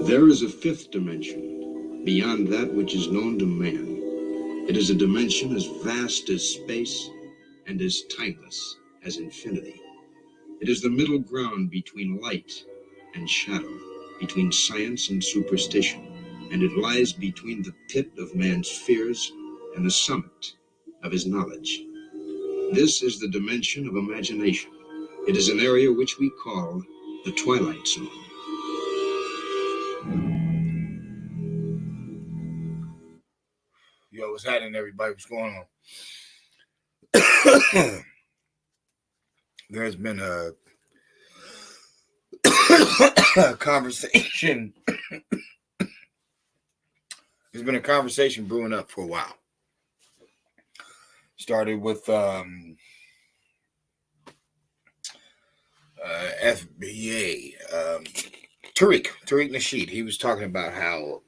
There is a fifth dimension, beyond that which is known to man. It is a dimension as vast as space and as timeless as infinity. It is the middle ground between light and shadow, between science and superstition, and it lies between the pit of man's fears and the summit of his knowledge. This is the dimension of imagination. It is an area which we call the Twilight Zone. Yo, what's happening, everybody? What's going on? There's been a conversation. There's been a conversation brewing up for a while. Started with FBA, Tariq Nasheed. He was talking about how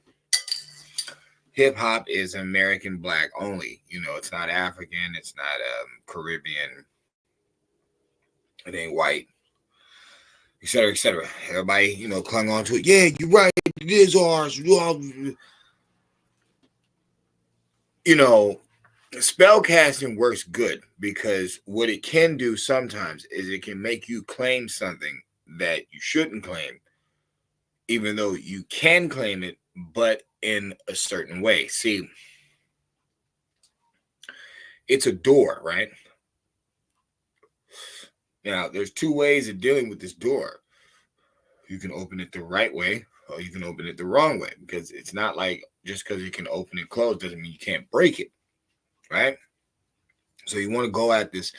hip-hop is American black only. You know, it's not African, it's not Caribbean, it ain't white, etc., etc. Everybody, you know, clung on to it. Yeah, you're right, it is ours. You know, spell casting works good because what it can do sometimes is it can make you claim something that you shouldn't claim, even though you can claim it, but in a certain way. See, it's a door, right? Now, there's two ways of dealing with this door. You can open it the right way, or you can open it the wrong way, because it's not like just because you can open it closed doesn't mean you can't break it, right? So you want to go at this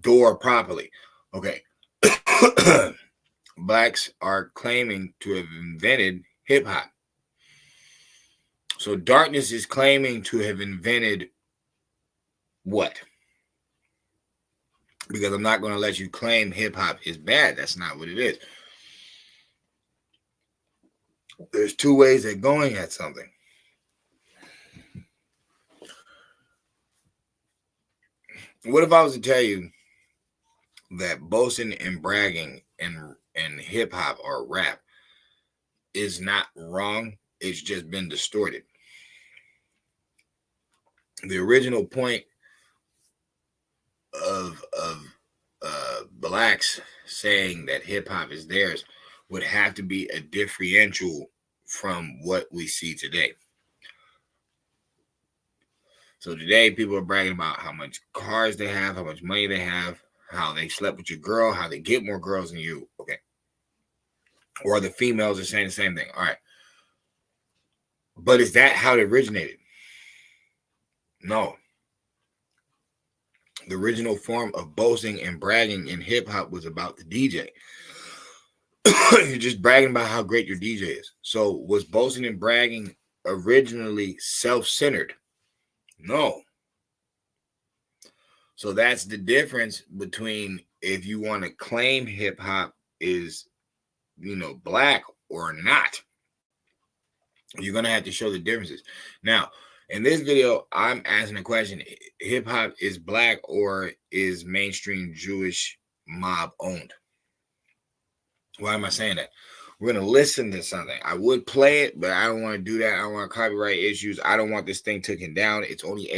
door properly. Okay. Blacks are claiming to have invented hip-hop. So darkness is claiming to have invented what? Because I'm not going to let you claim hip-hop is bad. That's not what it is. There's two ways of going at something. What if I was to tell you that boasting and bragging and hip-hop or rap is not wrong? It's just been distorted. The original point of blacks saying that hip-hop is theirs would have to be a differential from what we see today. So today people are bragging about how much cars they have, how much money they have, how they slept with your girl, how they get more girls than you. Okay. Or the females are saying the same thing. All right. But is that how it originated? No. The original form of boasting and bragging in hip-hop was about the DJ. You're just bragging about how great your DJ is. So was boasting and bragging originally self-centered? No. So that's the difference between if you want to claim hip-hop is, you know, black or not. You're going to have to show the differences. Now, in this video, I'm asking a question. Hip-hop is black or is mainstream Jewish mob owned? Why am I saying that? We're going to listen to something. I would play it, but I don't want to do that. I don't want copyright issues. I don't want this thing taken down. It's only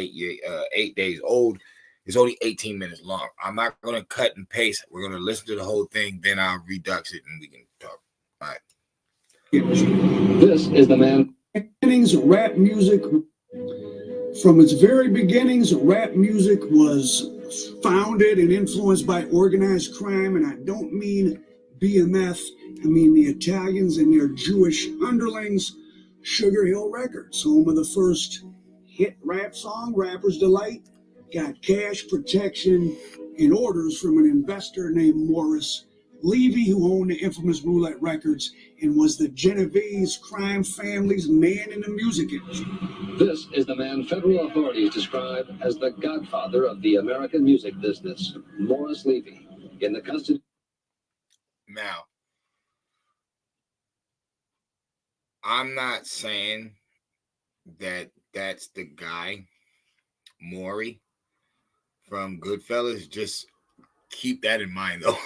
8 days old. It's only 18 minutes long. I'm not going to cut and paste. We're going to listen to the whole thing. Then I'll redux it and we can talk. All right. This is the man. Beginnings of rap music. From its very beginnings, rap music was founded and influenced by organized crime, and I don't mean BMF. I mean the Italians and their Jewish underlings. Sugar Hill Records, home of the first hit rap song, Rapper's Delight, got cash protection and orders from an investor named Morris Levy, who owned the infamous Roulette Records and was the Genovese crime family's man in the music industry. This is the man federal authorities describe as the godfather of the American music business, Morris Levy, in the custody. Now, I'm not saying that that's the guy, Maury from Goodfellas. Just keep that in mind, though.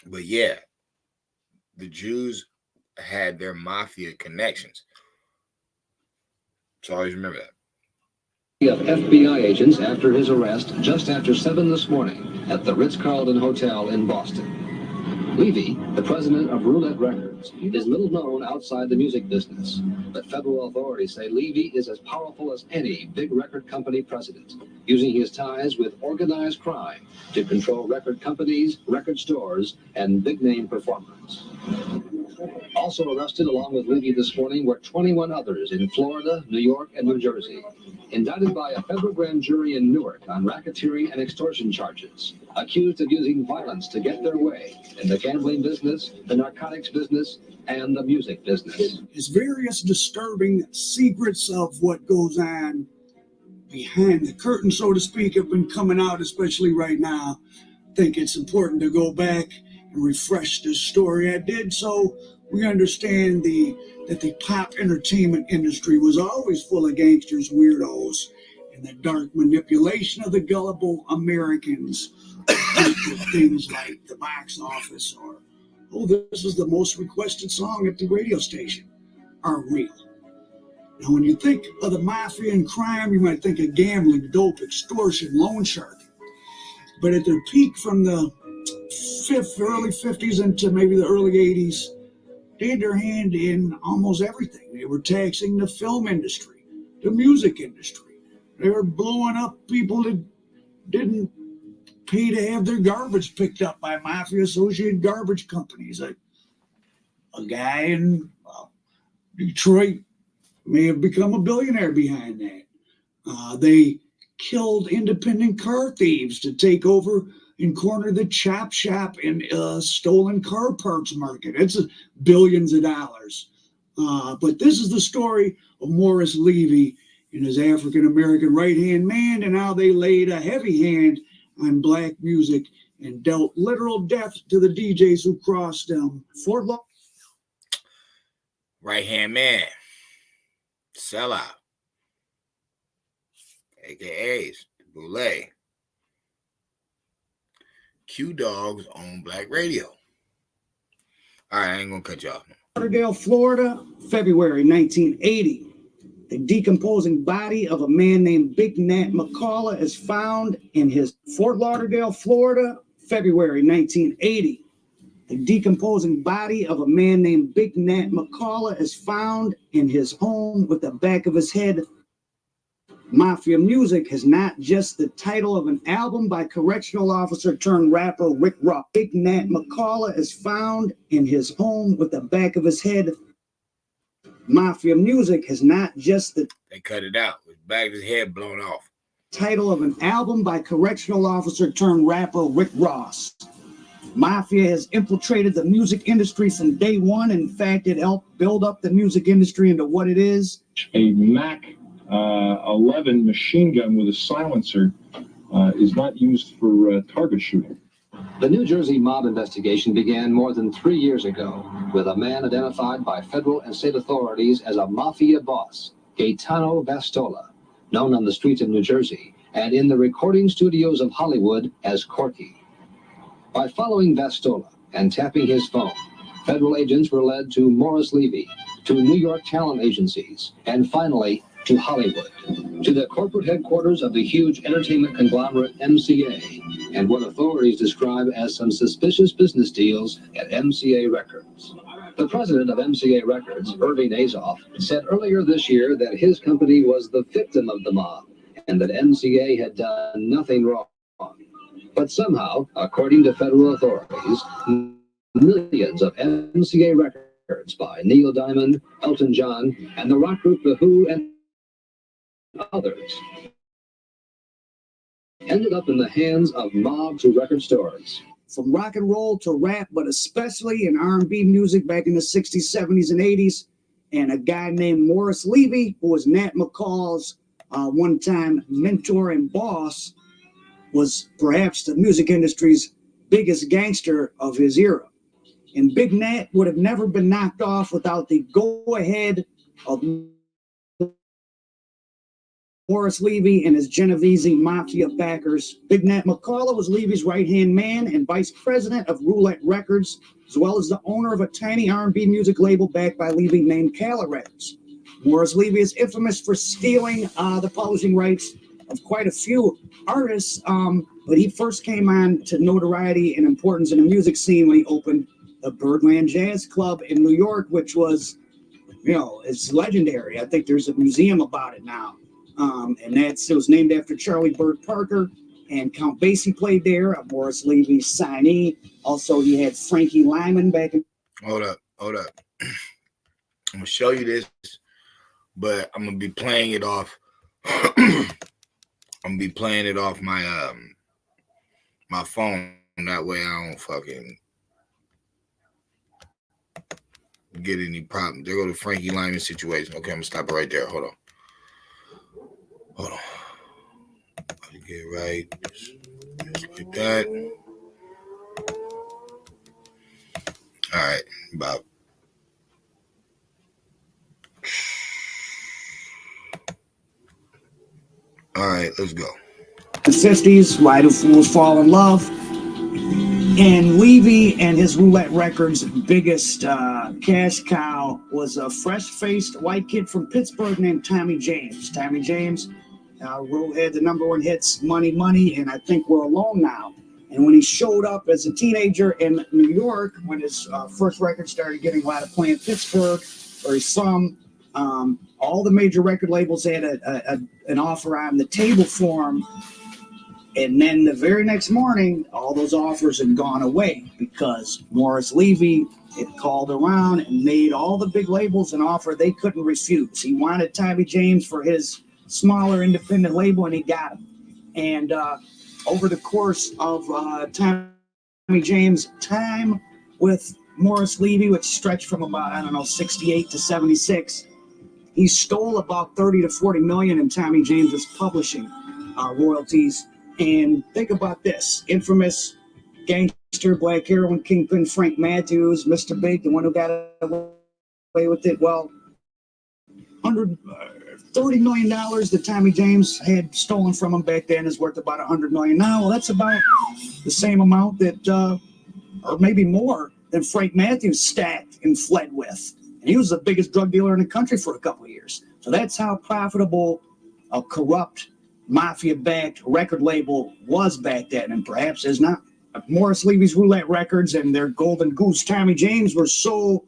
But yeah, the Jews had their mafia connections. So always remember that. Of FBI agents after his arrest just after 7 this morning at the Ritz-Carlton Hotel in Boston. Levy, the president of Roulette Records, is little known outside the music business, but federal authorities say Levy is as powerful as any big record company president, using his ties with organized crime to control record companies, record stores, and big-name performers. Also arrested along with Levy this morning were 21 others in Florida, New York, and New Jersey, indicted by a federal grand jury in Newark on racketeering and extortion charges, accused of using violence to get their way in the gambling business, the narcotics business, and the music business. There's various disturbing secrets of what goes on behind the curtain, so to speak, have been coming out, especially right now. I think it's important to go back and refresh this story. I did so we understand that the pop entertainment industry was always full of gangsters, weirdos, and the dark manipulation of the gullible Americans with things like the box office or, oh, this is the most requested song at the radio station, are real. Now, when you think of the mafia and crime, you might think of gambling, dope, extortion, loan sharking. But at their peak from the early 50s into maybe the early 80s, they had their hand in almost everything. They were taxing the film industry, the music industry. They were blowing up people that didn't pay to have their garbage picked up by mafia-associated garbage companies. A guy in Detroit may have become a billionaire behind that. They killed independent car thieves to take over and corner the chop shop and stolen car parts market. It's billions of dollars. But this is the story of Morris Levy and his African-American right-hand man, and how they laid a heavy hand on black music and dealt literal death to the DJs who crossed them. Fort Lauderdale. Right-hand man. Sellout. AKA's Boulay. Q Dogs on Black Radio. All right, I ain't gonna cut you off. Lauderdale, Florida, February 1980. The decomposing body of a man named Big Nat McCullough is found in his Fort Lauderdale, Florida, February 1980. The decomposing body of a man named Big Nat McCullough is found in his home with the back of his head. Mafia Music is not just the title of an album by correctional officer turned rapper Rick Ross. Big Nat McCullough is found in his home with the back of his head. Mafia Music is not just the They cut it out. His back of his head blown off. Title of an album by correctional officer turned rapper Rick Ross. Mafia has infiltrated the music industry from day one. In fact, it helped build up the music industry into what it is. A Mac 11 machine gun with a silencer is not used for target shooting. The New Jersey mob investigation began more than 3 years ago with a man identified by federal and state authorities as a mafia boss, Gaetano Vastola, known on the streets of New Jersey and in the recording studios of Hollywood as Corky. By following Vastola and tapping his phone, federal agents were led to Morris Levy, to New York talent agencies, and finally to Hollywood, to the corporate headquarters of the huge entertainment conglomerate MCA, and what authorities describe as some suspicious business deals at MCA Records. The president of MCA Records, Irving Azoff, said earlier this year that his company was the victim of the mob and that MCA had done nothing wrong. But somehow, according to federal authorities, millions of MCA records by Neil Diamond, Elton John, and the rock group The Who and others ended up in the hands of mob to record stores. From rock and roll to rap, but especially in R&B music back in the 60s, 70s, and 80s. And a guy named Morris Levy, who was Nat McCall's one-time mentor and boss, was perhaps the music industry's biggest gangster of his era. And Big Nat would have never been knocked off without the go-ahead of Morris Levy and his Genovese Mafia backers. Big Nat McCullough was Levy's right-hand man and vice president of Roulette Records, as well as the owner of a tiny R&B music label backed by Levy named Cala Records. Morris Levy is infamous for stealing the publishing rights of quite a few artists, but he first came on to notoriety and importance in the music scene when he opened the Birdland Jazz Club in New York, which was, it's legendary. I think there's a museum about it now. And it was named after Charlie Bird Parker, and Count Basie played there, a Morris Levy signee. Also, he had Frankie Lyman back in. Hold up. I'm gonna show you this, but I'm gonna be playing it off. I'm gonna be playing it off my my phone. That way I don't fucking get any problems. There go the Frankie Lyman situation. Okay, I'm gonna stop it right there. Hold on. Get right. Just like that. All right, Bob. All right, let's go. The 50s, Why Do Fools Fall in Love? And Levy and his Roulette Records' biggest cash cow was a fresh-faced white kid from Pittsburgh named Tommy James. Tommy James had the number one hits, Money, Money, and I Think We're Alone Now. And when he showed up as a teenager in New York, when his first record started getting a lot of play in Pittsburgh, where he's from, all the major record labels had an offer on the table for him. And then the very next morning, all those offers had gone away because Morris Levy had called around and made all the big labels an offer they couldn't refuse. He wanted Tommy James for his smaller independent label, and he got him. And over the course of Tommy James' time with Morris Levy, which stretched from about, 68 to 76, he stole about 30 to 40 million in Tommy James's publishing royalties. And think about this: infamous gangster, black heroin kingpin Frank Matthews, Mr. Big, the one who got away with it. Well, $30 million that Tommy James had stolen from him back then is worth about $100 million now. Well, that's about the same amount that, or maybe more, than Frank Matthews stacked and fled with. And he was the biggest drug dealer in the country for a couple of years. So that's how profitable a corrupt, mafia-backed record label was back then, and perhaps is not. Morris Levy's Roulette Records and their golden goose, Tommy James, were so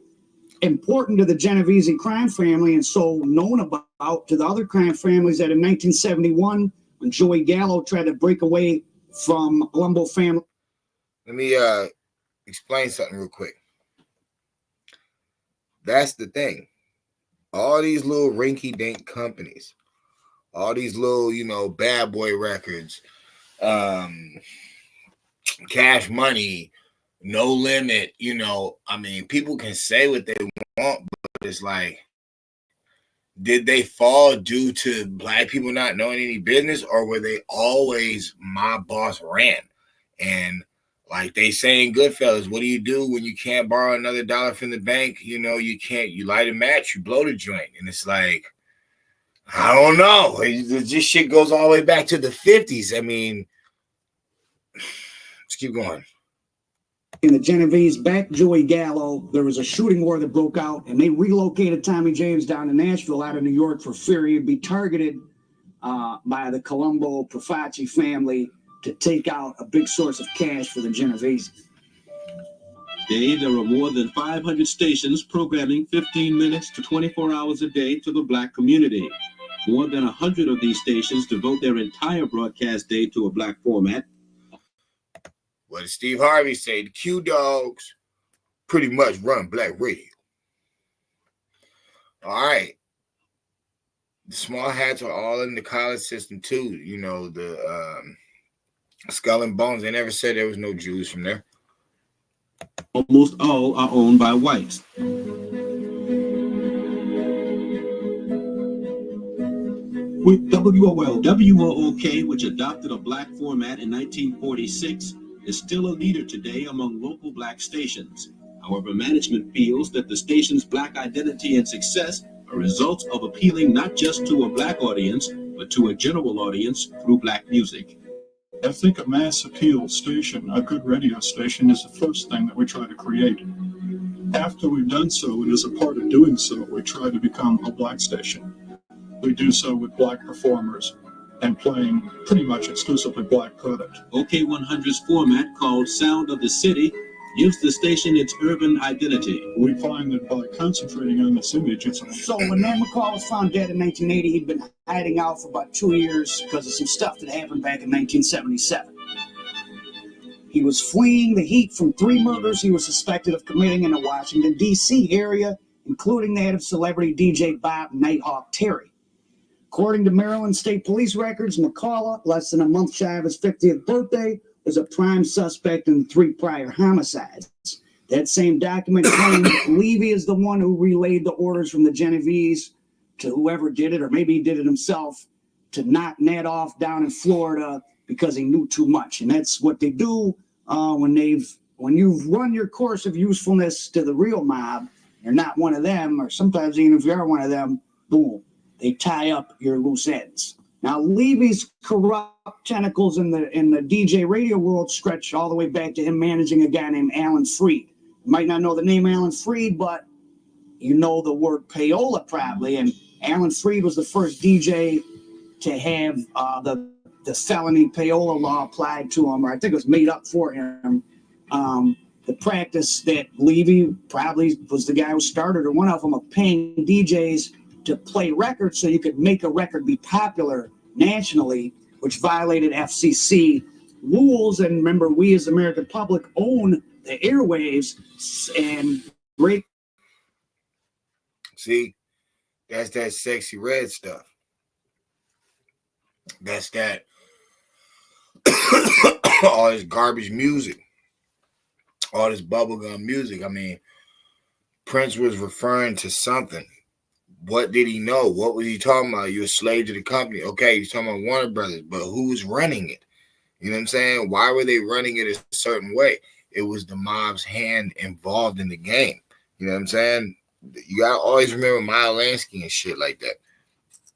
important to the Genovese crime family and so known about to the other crime families that in 1971, when Joey Gallo tried to break away from Colombo family. Let me explain something real quick. That's the thing. All these little rinky-dink companies, all these little, bad boy records, Cash Money, No Limit, people can say what they want, but it's like, did they fall due to black people not knowing any business, or were they always my boss ran? And like they say in Goodfellas, what do you do when you can't borrow another dollar from the bank? You light a match, you blow the joint. And it's like, I don't know. This shit goes all the way back to the 50s. I mean, let's keep going. In the Genovese backed Joey Gallo, there was a shooting war that broke out, and they relocated Tommy James down to Nashville out of New York for fear he'd be targeted by the Colombo Profaci family to take out a big source of cash for the Genovese. Today, there are more than 500 stations programming 15 minutes to 24 hours a day to the black community. More than 100 of these stations devote their entire broadcast day to a black format. What did Steve Harvey say? The Q Dogs pretty much run black radio. All right. The small hats are all in the college system too. The Skull and Bones, they never said there was no Jews from there. Almost all are owned by whites. With WOOK, which adopted a black format in 1946, is still a leader today among local black stations. However, management feels that the station's black identity and success are results of appealing not just to a black audience, but to a general audience through black music. I think a mass appeal station, a good radio station, is the first thing that we try to create. After we've done so, and as a part of doing so, we try to become a black station. We do so with black performers and playing pretty much exclusively black product. OK100's format, called Sound of the City, gives the station its urban identity. We find that by concentrating on this image, it's So when Nat McCall was found dead in 1980, he'd been hiding out for about 2 years because of some stuff that happened back in 1977. He was fleeing the heat from 3 murders he was suspected of committing in the Washington, D.C. area, including that of celebrity DJ Bob Nighthawk Terry. According to Maryland State Police records, McCullough, less than a month shy of his 50th birthday, was a prime suspect in 3 prior homicides. That same document claimed Levy is the one who relayed the orders from the Genovese to whoever did it, or maybe he did it himself, to knock Nat off down in Florida because he knew too much. And that's what they do when you've run your course of usefulness to the real mob. You're not one of them, or sometimes even if you are one of them, boom, they tie up your loose ends. Now, Levy's corrupt tentacles in the DJ radio world stretch all the way back to him managing a guy named Alan Freed. You might not know the name Alan Freed, but you know the word payola probably. And Alan Freed was the first DJ to have the felony payola law applied to him, or I think it was made up for him. The practice that Levy probably was the guy who started, or one of them, of paying DJs to play records so you could make a record be popular nationally, which violated FCC rules. And remember, we as the American public own the airwaves and great. See, that's that sexy red stuff. That's that all this garbage music, all this bubblegum music. I mean, Prince was referring to something. What did he know? What was he talking about? You're a slave to the company. Okay, he's talking about Warner Brothers, but who's running it? You know what I'm saying? Why were they running it a certain way? It was the mob's hand involved in the game. You know what I'm saying? You gotta always remember Meyer Lansky and shit like that.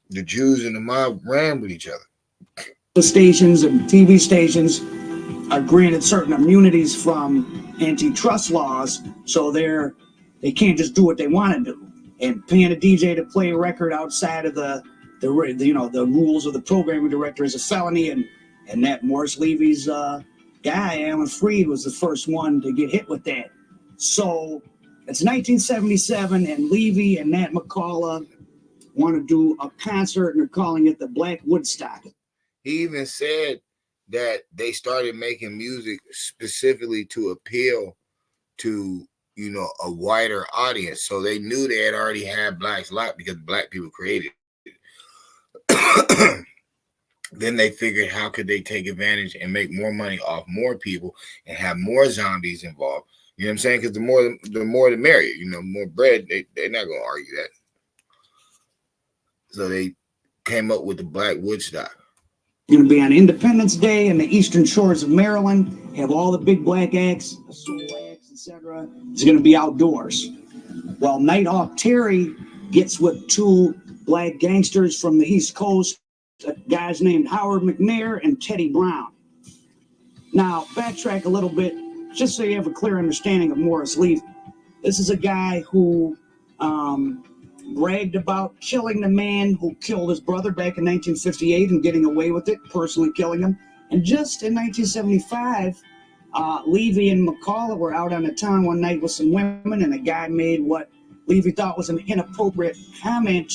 The Jews and the mob ran with each other. The stations and TV stations are granted certain immunities from antitrust laws, so they can't just do what they want to do. And paying a DJ to play a record outside of the rules of the programming director is a felony. And that Morris Levy's guy, Alan Freed, was the first one to get hit with that. So it's 1977, and Levy and Nat McCullough want to do a concert, and they're calling it the Black Woodstock. He even said that they started making music specifically to appeal to, you know, a wider audience. So they knew they had already had blacks locked because black people created it. Then they figured, how could they take advantage and make more money off more people and have more zombies involved? You know what I'm saying? Because the more the merrier. You know, more bread, they're not going to argue that. So they came up with the Black Woodstock. Going to be on Independence Day in the eastern shores of Maryland. Have all the big black acts, soul acts, etc. It's going to be outdoors. Well, Nighthawk Terry gets with 2 black gangsters from the East Coast, guys named Howard McNair and Teddy Brown. Now, backtrack a little bit, just so you have a clear understanding of Morris Levy. This is a guy who bragged about killing the man who killed his brother back in 1958 and getting away with it, personally killing him. And just in 1975, Levy and McCullough were out on the town one night with some women, and a guy made what Levy thought was an inappropriate comment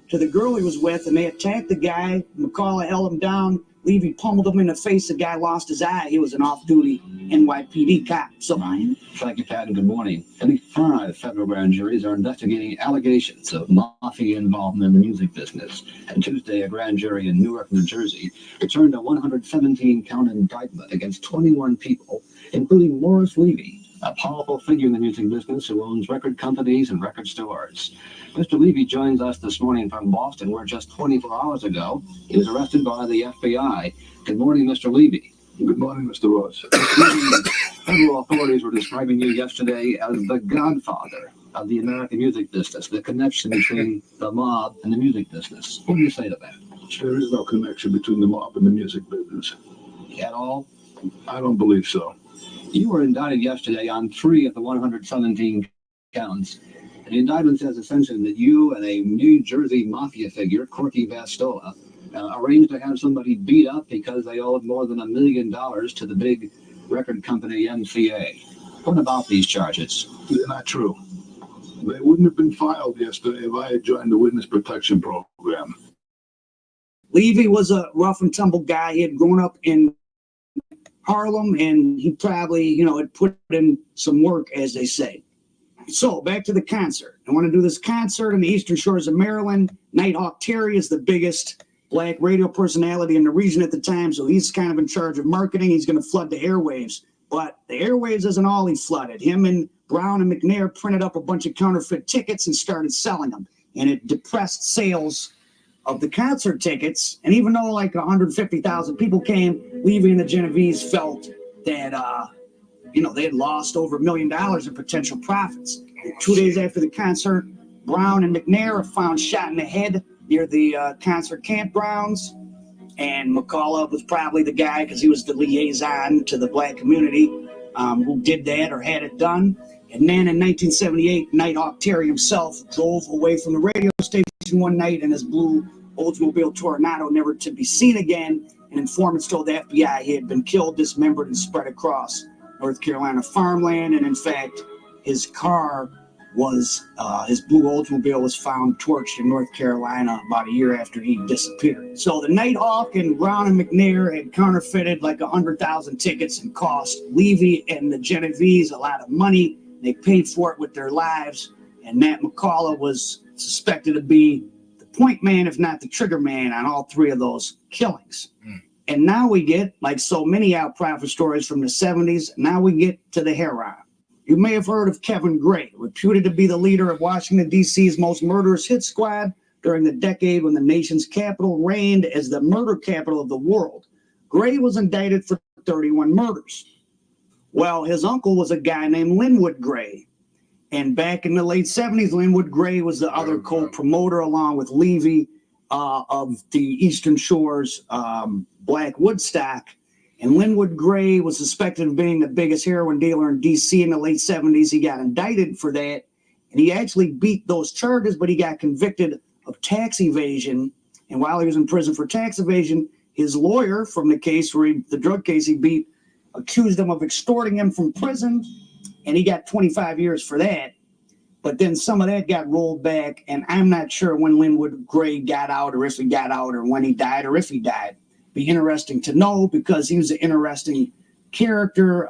to the girl he was with, and they attacked the guy. McCullough held him down. Levy pummeled him in the face. The guy lost his eye. He was an off-duty NYPD cop. So, thank you, Pat, and good morning. At least 5 federal grand juries are investigating allegations of mafia involvement in the music business. And Tuesday, a grand jury in Newark, New Jersey, returned a 117-count indictment against 21 people, including Morris Levy, a powerful figure in the music business who owns record companies and record stores. Mr. Levy joins us this morning from Boston, where just 24 hours ago, he was arrested by the FBI. Good morning, Mr. Levy. Good morning, Mr. Ross. Federal authorities were describing you yesterday as the godfather of the American music business, the connection between the mob and the music business. What do you say to that? There is no connection between the mob and the music business. At all? I don't believe so. You were indicted yesterday on 3 of the 117 counts. And the indictment says essentially that you and a New Jersey mafia figure, Corky Vastola, arranged to have somebody beat up because they owed more than $1 million to the big record company MCA. What about these charges? They're not true. They wouldn't have been filed yesterday if I had joined the witness protection program. Levy was a rough and tumble guy. He had grown up in Harlem, and he probably, had put in some work, as they say. So back to the concert. I want to do this concert in the Eastern Shores of Maryland. Nighthawk Terry is the biggest black radio personality in the region at the time, so he's kind of in charge of marketing. He's going to flood the airwaves. But the airwaves isn't all he flooded. Him and Brown and McNair printed up a bunch of counterfeit tickets and started selling them. And it depressed sales of the concert tickets. And even though like 150,000 people came, Levy and the Genovese felt that, they had lost over $1 million in potential profits. 2 days after the concert, Brown and McNair are found shot in the head near the concert campgrounds. And McCullough was probably the guy, because he was the liaison to the black community, who did that or had it done. And then in 1978, Nighthawk Terry himself drove away from the radio station one night in his blue Oldsmobile Toronado, never to be seen again. And informants told the FBI he had been killed, dismembered, and spread across North Carolina farmland. And in fact, his car was, his blue Oldsmobile was found torched in North Carolina about a year after he disappeared. So the Nighthawk and Brown and McNair had counterfeited like 100,000 tickets and cost Levy and the Genovese a lot of money. They paid for it with their lives. And Nat McCullough was suspected to be the point man, if not the trigger man, on all 3 of those killings. And now we get, like so many out-profit stories from the 70s, now we get to the heron. You may have heard of Kevin Gray, reputed to be the leader of Washington, D.C.'s most murderous hit squad during the decade when the nation's capital reigned as the murder capital of the world. Gray was indicted for 31 murders. Well, his uncle was a guy named Linwood Gray. And back in the late 70s, Linwood Gray was the other co-promoter, along with Levy, of the Eastern Shores Black Woodstock. And Linwood Gray was suspected of being the biggest heroin dealer in D.C. in the late 70s. He got indicted for that, and he actually beat those charges, but he got convicted of tax evasion. And while he was in prison for tax evasion, his lawyer from the case the drug case he beat, accused him of extorting him from prison, and he got 25 years for that. But then some of that got rolled back, and I'm not sure when Linwood Gray got out, or if he got out, or when he died, or if he died. Be interesting to know, because he was an interesting character.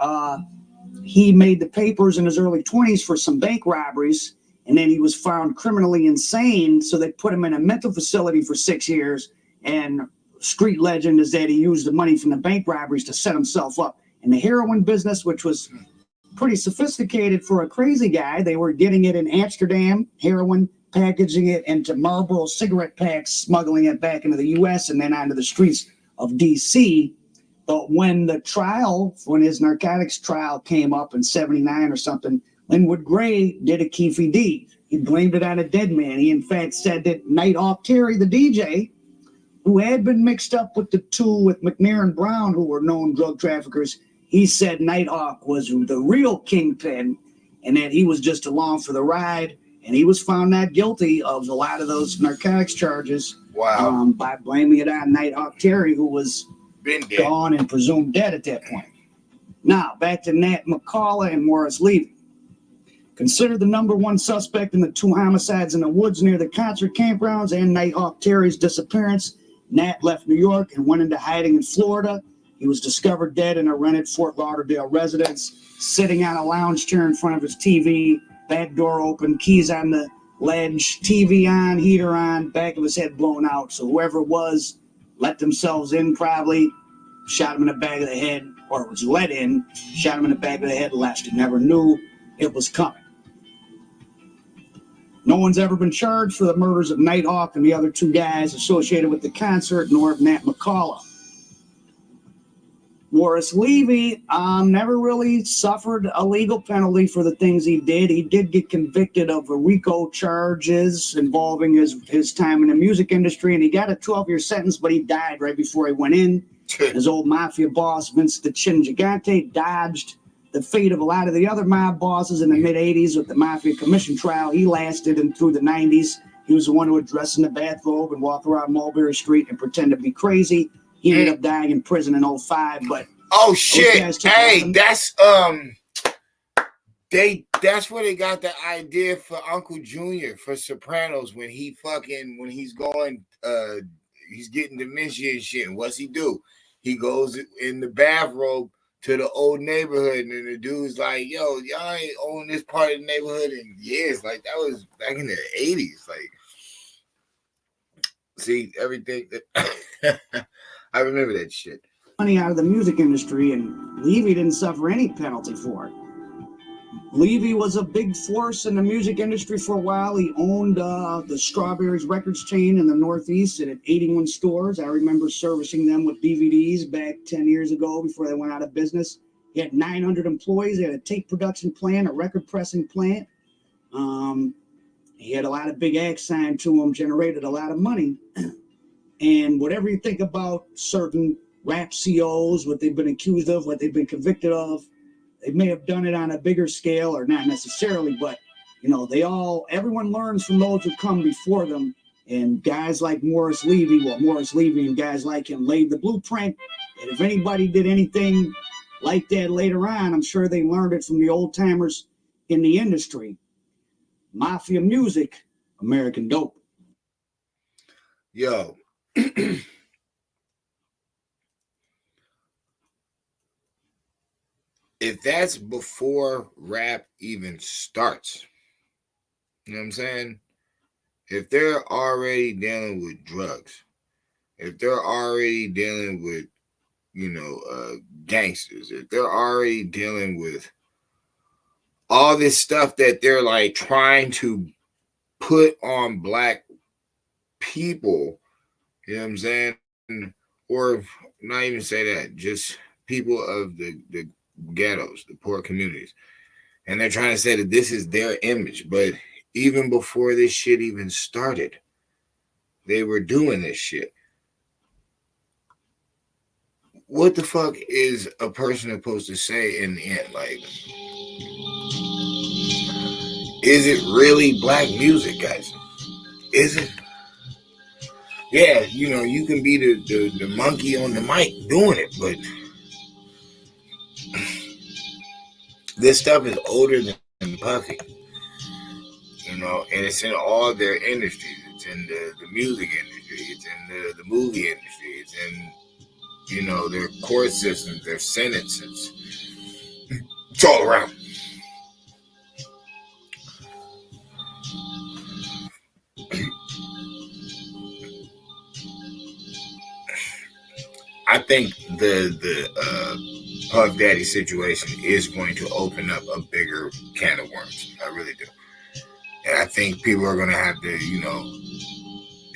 He made the papers in his early 20s for some bank robberies, and then he was found criminally insane, so they put him in a mental facility for 6 years. And street legend is that he used the money from the bank robberies to set himself up in the heroin business, which was pretty sophisticated for a crazy guy. They were getting it in Amsterdam, heroin, packaging it into Marlboro cigarette packs, smuggling it back into the U.S. and then onto the streets of D.C. But when his narcotics trial came up in 79 or something, Linwood Gray did a Keefe deed. He blamed it on a dead man. He, in fact, said that Nighthawk Terry, the DJ, who had been mixed up with with McNair and Brown, who were known drug traffickers, he said Nighthawk was the real kingpin and that he was just along for the ride. And he was found not guilty of a lot of those narcotics charges. Wow. By blaming it on Nighthawk Terry, who was gone and presumed dead at that point. Now, back to Nat McCullough and Morris Levy. Considered the #1 suspect in the 2 homicides in the woods near the concert campgrounds and Nighthawk Terry's disappearance, Nat left New York and went into hiding in Florida. He was discovered dead in a rented Fort Lauderdale residence, sitting on a lounge chair in front of his TV, back door open, keys on the ledge, TV on, heater on, back of his head blown out. So whoever it was let themselves in, probably shot him in the back of the head, or was let in, shot him in the back of the head, left. He never knew it was coming. No one's ever been charged for the murders of Nighthawk and the other 2 guys associated with the concert, nor of Nat McCullough. Morris Levy never really suffered a legal penalty for the things he did. He did get convicted of RICO charges involving his time in the music industry, and he got a 12-year sentence, but he died right before he went in. His old mafia boss, Vince the Chin Gigante, dodged the fate of a lot of the other mob bosses in the mid-'80s with the Mafia Commission trial. He lasted through the '90s. He was the one who would dress in the bathrobe and walk around Mulberry Street and pretend to be crazy. He ended up dying in prison in 2005, but oh shit! Hey, that's where they got the idea for Uncle Junior for Sopranos when he's going he's getting dementia and shit. And what's he do? He goes in the bathrobe to the old neighborhood, and the dude's like, "Yo, y'all ain't own this part of the neighborhood in years." Like that was back in the '80s. Like, see everything. I remember that shit. Money out of the music industry, and Levy didn't suffer any penalty for it. Levy was a big force in the music industry for a while. He owned the Strawberries Records chain in the Northeast and at 81 stores. I remember servicing them with DVDs back 10 years ago before they went out of business. He had 900 employees. He had a tape production plant, a record pressing plant. He had a lot of big acts signed to him, generated a lot of money. And whatever you think about certain rap COs, what they've been accused of, what they've been convicted of, they may have done it on a bigger scale or not necessarily, but everyone learns from those who come before them. And guys like Morris Levy and guys like him laid the blueprint. And if anybody did anything like that later on, I'm sure they learned it from the old timers in the industry. Mafia music, American dope. Yo. If that's before rap even starts, you know what I'm saying? If they're already dealing with drugs, if they're already dealing with, gangsters, if they're already dealing with all this stuff that they're like trying to put on black people, you know what I'm saying? Or not even say that, just people of the ghettos, the poor communities. And they're trying to say that this is their image. But even before this shit even started, they were doing this shit. What the fuck is a person supposed to say in the end? Like, is it really black music, guys? Is it? Yeah, you can be the monkey on the mic doing it, but this stuff is older than Puffy, and it's in all their industries. It's in the music industry, it's in the movie industry, it's in, their court systems, their sentences. It's all around. I think the Puff Daddy situation is going to open up a bigger can of worms. I really do. And I think people are going to have to,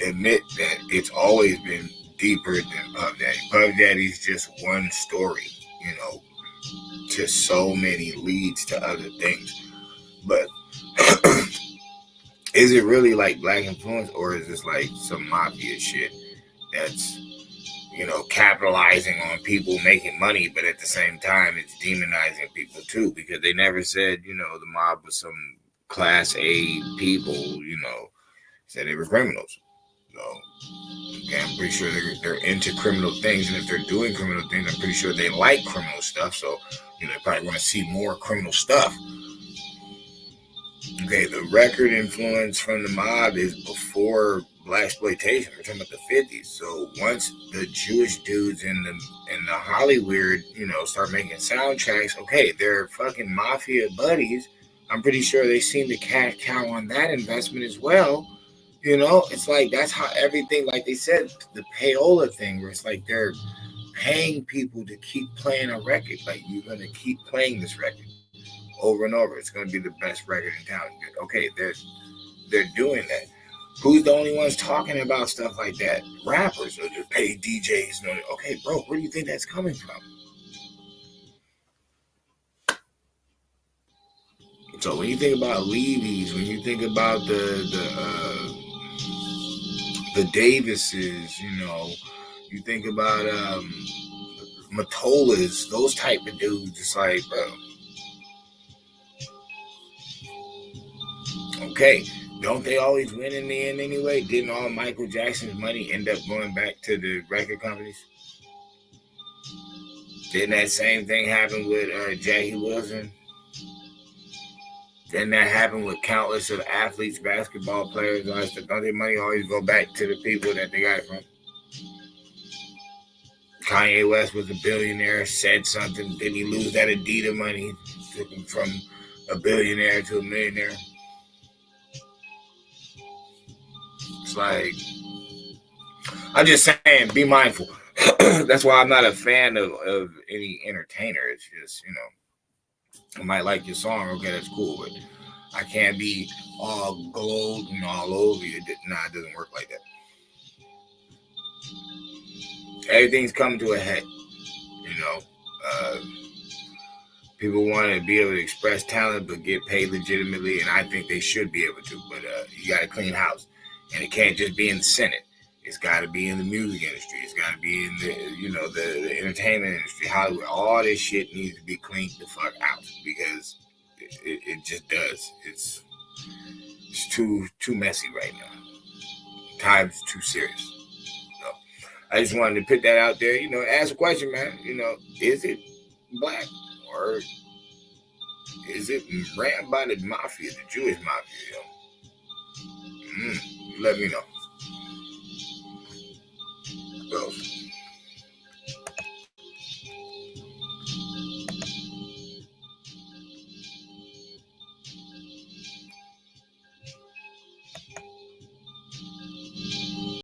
admit that it's always been deeper than Puff Daddy. Puff Daddy's just one story, to so many leads to other things. But is it really like black influence, or is this like some mafia shit that's capitalizing on people making money, but at the same time, it's demonizing people too, because they never said, the mob was some class A people, said they were criminals. Okay, I'm pretty sure they're into criminal things, and if they're doing criminal things, I'm pretty sure they like criminal stuff, so, they probably want to see more criminal stuff. Okay, the record influence from the mob is before blaxploitation. We're talking about the 50s. So once the Jewish dudes in the Hollywood, start making soundtracks, okay, they're fucking mafia buddies. I'm pretty sure they seen the cash cow on that investment as well. It's like that's how everything, like they said, the payola thing, where it's like they're paying people to keep playing a record. Like, you're gonna keep playing this record over and over. It's going to be the best record in town. Okay, they're doing that. Who's the only ones talking about stuff like that? Rappers or the paid DJs. Okay, bro, where do you think that's coming from? So when you think about Levy's, when you think about the Davises, you know, you think about Matolas, those type of dudes. It's like, bro, okay, don't they always win in the end anyway? Didn't all Michael Jackson's money end up going back to the record companies? Didn't that same thing happen with Jackie Wilson? Didn't that happen with countless of athletes, basketball players, all that stuff? Don't their money always go back to the people that they got it from? Kanye West was a billionaire, said something, didn't he lose that Adidas money? Took him from a billionaire to a millionaire. It's like, I'm just saying, be mindful. That's why I'm not a fan of any entertainer. It's just, you know, I might like your song, okay, that's cool, but I can't be all gold and all over you. Nah, it doesn't work like that. Everything's coming to a head, you know. People want to be able to express talent but get paid legitimately, and I think they should be able to, but you got to clean house. And it can't just be in the Senate. It's got to be in the music industry. It's got to be in the, you know, the entertainment industry, Hollywood. All this shit needs to be cleaned the fuck out because it just does. It's too messy right now. Time's too serious. So I just wanted to put that out there. You know, ask a question, man. You know, is it black or is it ran by the mafia, the Jewish mafia? You know? Let me know. Well,